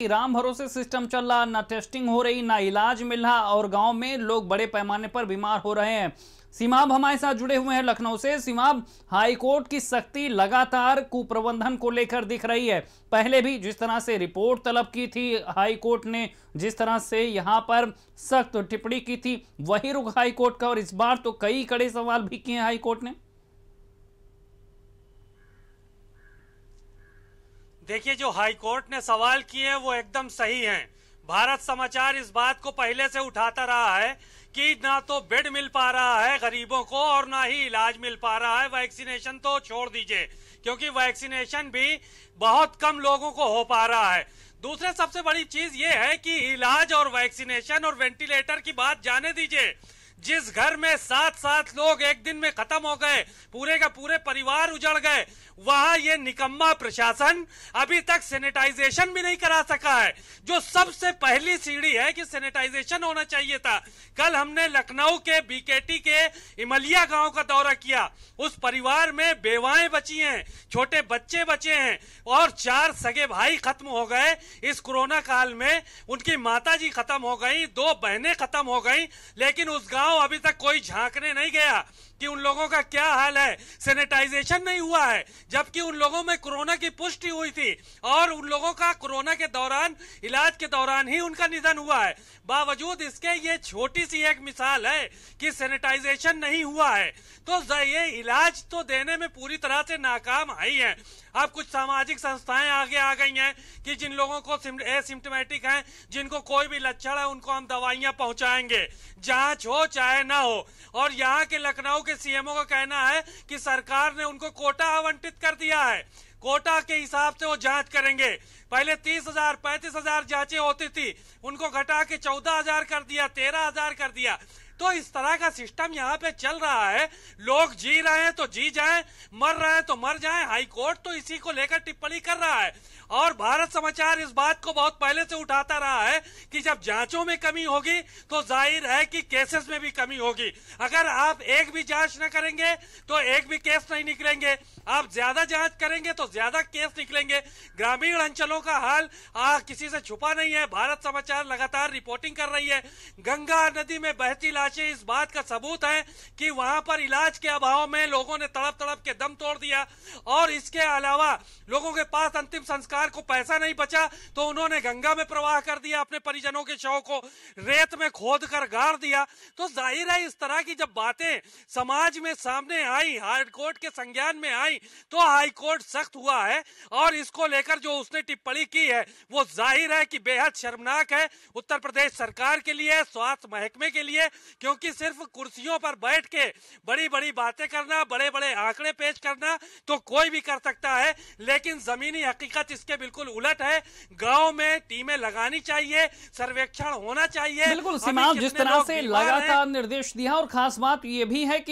राम भरोसे सिस्टम चल रहा, ना टेस्टिंग हो रही, ना इलाज मिल रहा और गांव में लोग बड़े पैमाने पर बीमार हो रहे हैं। सीमाब हमारे साथ जुड़े हुए हैं लखनऊ से। सीमाब, हाईकोर्ट की सख्ती लगातार कुप्रबंधन को लेकर दिख रही है। पहले भी जिस तरह से रिपोर्ट तलब की थी हाईकोर्ट ने, जिस तरह से यहां पर सख्त टिप्पणी की थी, वही रुख हाईकोर्ट का, और इस बार तो कई कड़े सवाल भी किए हाईकोर्ट ने। देखिए, जो हाईकोर्ट ने सवाल किए हैं वो एकदम सही हैं। भारत समाचार इस बात को पहले से उठाता रहा है कि ना तो बेड मिल पा रहा है गरीबों को और ना ही इलाज मिल पा रहा है। वैक्सीनेशन तो छोड़ दीजिए, क्योंकि वैक्सीनेशन भी बहुत कम लोगों को हो पा रहा है। दूसरे सबसे बड़ी चीज ये है कि इलाज और वैक्सीनेशन और वेंटिलेटर की बात जाने दीजिए। जिस घर में 7 लोग एक दिन में खत्म हो गए, पूरे का पूरे परिवार उजड़ गए, वहां ये निकम्मा प्रशासन अभी तक सैनिटाइजेशन भी नहीं करा सका है, जो सबसे पहली सीढ़ी है कि सैनिटाइजेशन होना चाहिए था। कल हमने लखनऊ के बीकेटी के इमलिया गांव का दौरा किया। उस परिवार में बेवाएं बची हैं, छोटे बच्चे बचे हैं और 4 सगे भाई खत्म हो गए इस कोरोना काल में। उनकी माताजी खत्म हो गई, 2 बहनें खत्म हो गई, लेकिन उस गांव अभी तक कोई झांकने नहीं गया कि उन लोगों का क्या हाल है। सैनिटाइजेशन नहीं हुआ है, जबकि उन लोगों में कोरोना की पुष्टि हुई थी और उन लोगों का कोरोना के दौरान, इलाज के दौरान ही उनका निधन हुआ है। बावजूद इसके ये छोटी सी एक मिसाल है कि सैनिटाइजेशन नहीं हुआ है। तो ये इलाज तो देने में पूरी तरह से नाकाम ही है। अब कुछ सामाजिक संस्थाएं आगे आ गई हैं कि जिन लोगों को एसिम्प्टोमेटिक हैं, जिनको कोई भी लक्षण है, उनको हम दवाइयां पहुंचाएंगे, जांच हो चाहे ना हो। और यहाँ के लखनऊ के सीएमओ का कहना है कि सरकार ने उनको कोटा आवंटित कर दिया है, कोटा के हिसाब से वो जांच करेंगे। पहले 30,000 35,000 जांचें होती थी, उनको घटा के 14,000 कर दिया, 13,000 कर दिया। तो इस तरह का सिस्टम यहाँ पे चल रहा है। लोग जी रहे हैं तो जी जाएं, मर रहे हैं तो मर जाएं। हाईकोर्ट तो इसी को लेकर टिप्पणी कर रहा है और भारत समाचार इस बात को बहुत पहले से उठाता रहा है कि जब जांचों में कमी होगी तो जाहिर है कि केसेस में भी कमी होगी। अगर आप एक भी जांच न करेंगे तो एक भी केस नहीं निकलेंगे, आप ज्यादा जांच करेंगे तो ज्यादा केस निकलेंगे। ग्रामीण अंचलों का हाल किसी से छुपा नहीं है। भारत समाचार लगातार रिपोर्टिंग कर रही है। गंगा नदी में बहती लाशें इस बात का सबूत है कि वहां पर इलाज के अभाव में लोगों ने तड़प तड़प के दम तोड़ दिया। और इसके अलावा लोगों के पास अंतिम संस्कार को पैसा नहीं बचा तो उन्होंने गंगा में प्रवाह कर दिया, अपने परिजनों के शव को रेत में खोद कर गाड़ दिया। तो जाहिर है इस तरह की जब बातें समाज में सामने आई, हाईकोर्ट के संज्ञान में आई, तो हाईकोर्ट सख्त हुआ है। और इसको लेकर जो उसने टिप्पणी की है वो जाहिर है कि बेहद शर्मनाक है उत्तर प्रदेश सरकार के लिए, स्वास्थ्य महकमे के लिए, क्योंकि सिर्फ कुर्सियों पर बैठ के बड़ी बड़ी बातें करना, बड़े बड़े आंकड़े पेश करना तो कोई भी कर सकता है, लेकिन जमीनी हकीकत इसके बिल्कुल उलट है। गांव में टीमें लगानी चाहिए, सर्वेक्षण होना चाहिए। बिल्कुल सीमाब, जिस तरह से लगातार निर्देश दिया, और खास बात यह भी है कि